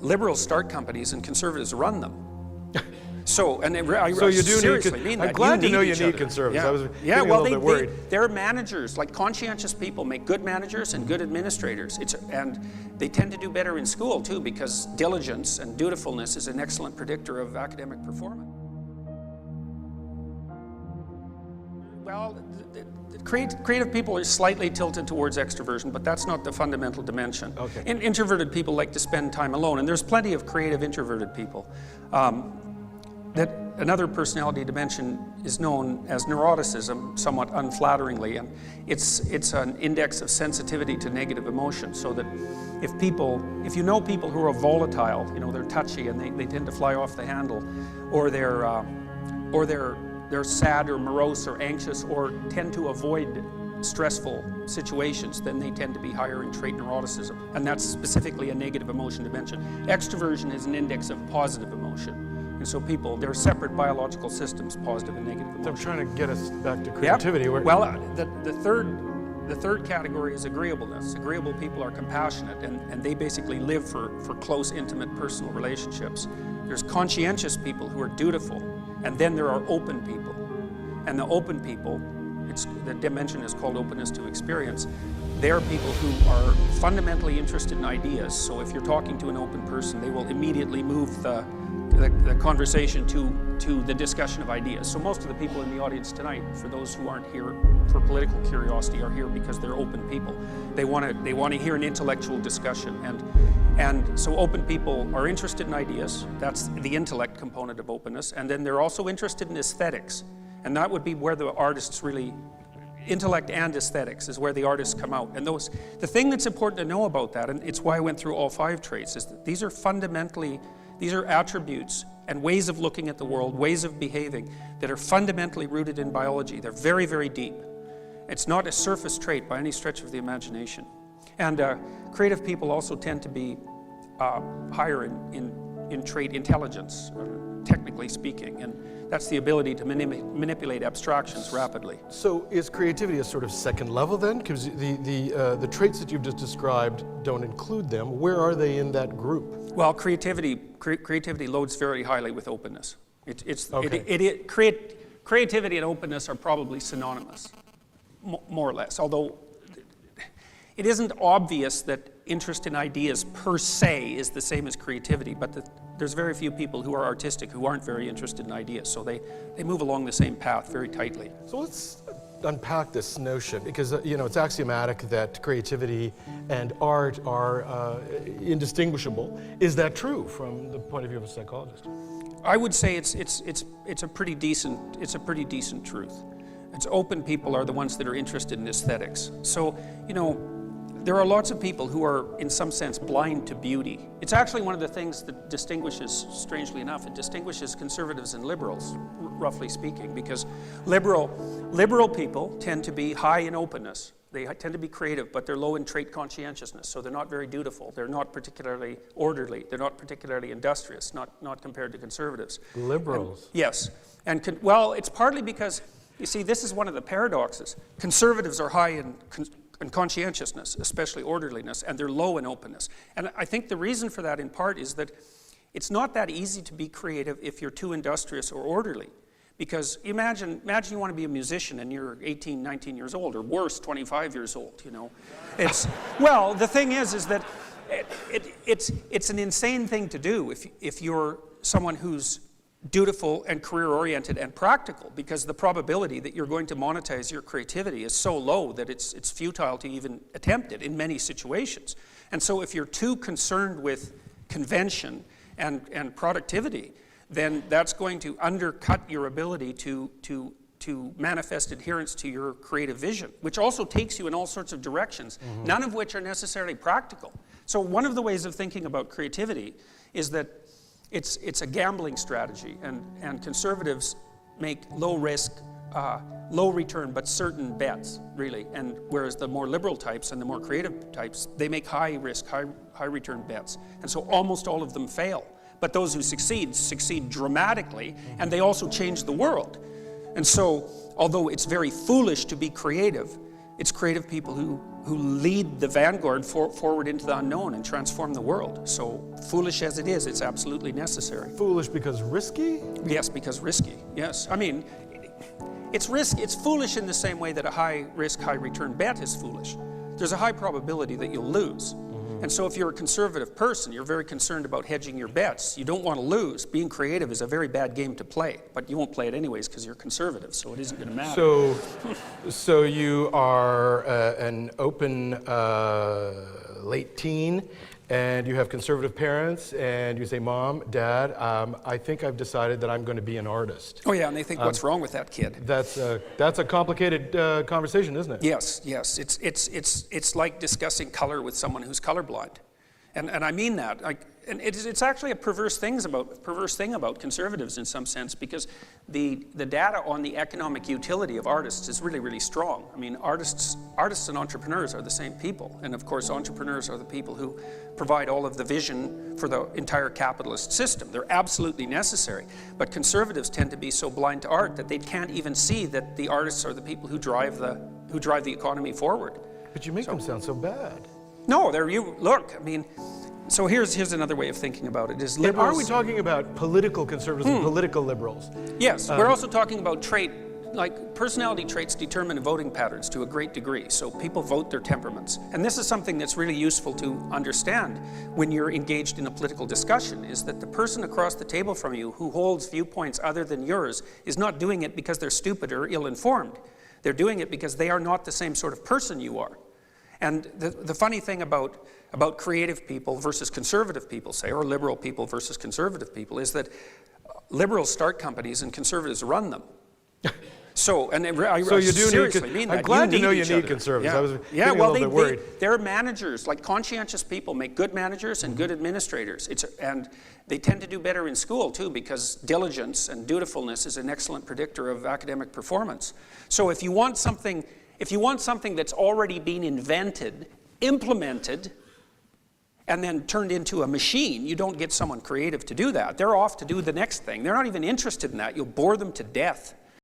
liberals start companies and conservatives run them. So, and I so you do seriously mean that. I'm glad to know you need other. conservatives. Yeah. I was yeah, getting well, a little bit worried. They're managers, like conscientious people make good managers and good administrators. And they tend to do better in school too, because diligence and dutifulness is an excellent predictor of academic performance. Well, creative people are slightly tilted towards extroversion, but that's not the fundamental dimension. Okay. Introverted people like to spend time alone, and there's plenty of creative introverted people. That another personality dimension is known as neuroticism, somewhat unflatteringly, and it's an index of sensitivity to negative emotion. So that if you know people who are volatile, you know, they're touchy and they tend to fly off the handle, or they're sad or morose or anxious or tend to avoid stressful situations, then they tend to be higher in trait neuroticism, and that's specifically a negative emotion dimension. Extroversion is an index of positive emotion. And so there are separate biological systems, positive and negative emotion. I'm trying to get us back to creativity. Yep. Well, the third category is agreeableness. Agreeable people are compassionate, and they basically live for close, intimate, personal relationships. There's conscientious people who are dutiful, and then there are open people. And the open people, the dimension is called openness to experience. They're people who are fundamentally interested in ideas. So if you're talking to an open person, they will immediately move the conversation to the discussion of ideas. So most of the people in the audience tonight, for those who aren't here for political curiosity, are here because they're open people. They want to hear an intellectual discussion, and so open people are interested in ideas. That's the intellect component of openness, and then they're also interested in aesthetics, and that would be where the artists really. Intellect and aesthetics is where the artists come out. And the thing that's important to know about that, and it's why I went through all 5 traits, is that these are attributes and ways of looking at the world, ways of behaving that are fundamentally rooted in biology. They're very, very deep. It's not a surface trait by any stretch of the imagination. And creative people also tend to be higher in trait intelligence, technically speaking, and that's the ability to manipulate abstractions rapidly. So is creativity a sort of second level then? Because the traits that you've just described don't include them. Where are they in that group? Well, creativity loads very highly with openness. Creativity and openness are probably synonymous, more or less, although it isn't obvious that interest in ideas per se is the same as creativity, but there's very few people who are artistic who aren't very interested in ideas, so they move along the same path very tightly. So let's unpack this notion, because it's axiomatic that creativity and art are indistinguishable. Is that true from the point of view of a psychologist? I would say it's a pretty decent truth. It's open people are the ones that are interested in aesthetics. So, there are lots of people who are, in some sense, blind to beauty. It's actually one of the things that distinguishes, strangely enough, it distinguishes conservatives and liberals, roughly speaking, because liberal people tend to be high in openness. They tend to be creative, but they're low in trait conscientiousness, so they're not very dutiful. They're not particularly orderly. They're not particularly industrious, not compared to conservatives. Liberals? Yes. Well, it's partly because, you see, this is one of the paradoxes. Conservatives are high in conscientiousness, especially orderliness, and they're low in openness. And I think the reason for that in part is that it's not that easy to be creative if you're too industrious or orderly. Because imagine you want to be a musician and you're 18, 19 years old, or worse, 25 years old, Well, the thing is that it's an insane thing to do if you're someone who's dutiful and career-oriented and practical, because the probability that you're going to monetize your creativity is so low that it's futile to even attempt it in many situations. And so if you're too concerned with convention and productivity, then that's going to undercut your ability to manifest adherence to your creative vision, which also takes you in all sorts of directions, none of which are necessarily practical. So one of the ways of thinking about creativity is that it's a gambling strategy, and conservatives make low risk, low return, but certain bets, really. And whereas the more liberal types and the more creative types, they make high risk, high return bets. And so almost all of them fail. But those who succeed dramatically, and they also change the world. And so, although it's very foolish to be creative, it's creative people who lead the vanguard forward into the unknown and transform the world. So foolish as it is, it's absolutely necessary. Foolish because risky? Yes, because risky, yes. I mean, it's foolish in the same way that a high risk, high return bet is foolish. There's a high probability that you'll lose. And so if you're a conservative person, you're very concerned about hedging your bets. You don't want to lose. Being creative is a very bad game to play, but you won't play it anyways because you're conservative, so it isn't going to matter. So you are an open late teen, and you have conservative parents, and you say, Mom, Dad, I think I've decided that I'm going to be an artist. Oh yeah, and they think, what's wrong with that kid? That's a complicated conversation, isn't it? Yes, yes. It's like discussing color with someone who's colorblind. And I mean that. And it's actually a perverse thing about conservatives in some sense, because the data on the economic utility of artists is really, really strong. I mean, artists and entrepreneurs are the same people. And of course, entrepreneurs are the people who provide all of the vision for the entire capitalist system. They're absolutely necessary. But conservatives tend to be so blind to art that they can't even see that the artists are the people who drive the economy forward. But you make them sound so bad. No, look, I mean, so here's another way of thinking about it. Is liberals, are we talking about political conservatives and political liberals? Yes, we're also talking about personality traits determine voting patterns to a great degree. So people vote their temperaments. And this is something that's really useful to understand when you're engaged in a political discussion, is that the person across the table from you who holds viewpoints other than yours is not doing it because they're stupid or ill-informed. They're doing it because they are not the same sort of person you are. And the funny thing about creative people versus conservative people, say, or liberal people versus conservative people, is that liberals start companies and conservatives run them. So, and I seriously mean that. I'm glad to know you need conservatives. Yeah. I was getting a little bit worried. They're managers, like conscientious people make good managers and good administrators. And they tend to do better in school too, because diligence and dutifulness is an excellent predictor of academic performance. So if you want something that's already been invented, implemented, and then turned into a machine, you don't get someone creative to do that. They're off to do the next thing. They're not even interested in that. You'll bore them to death.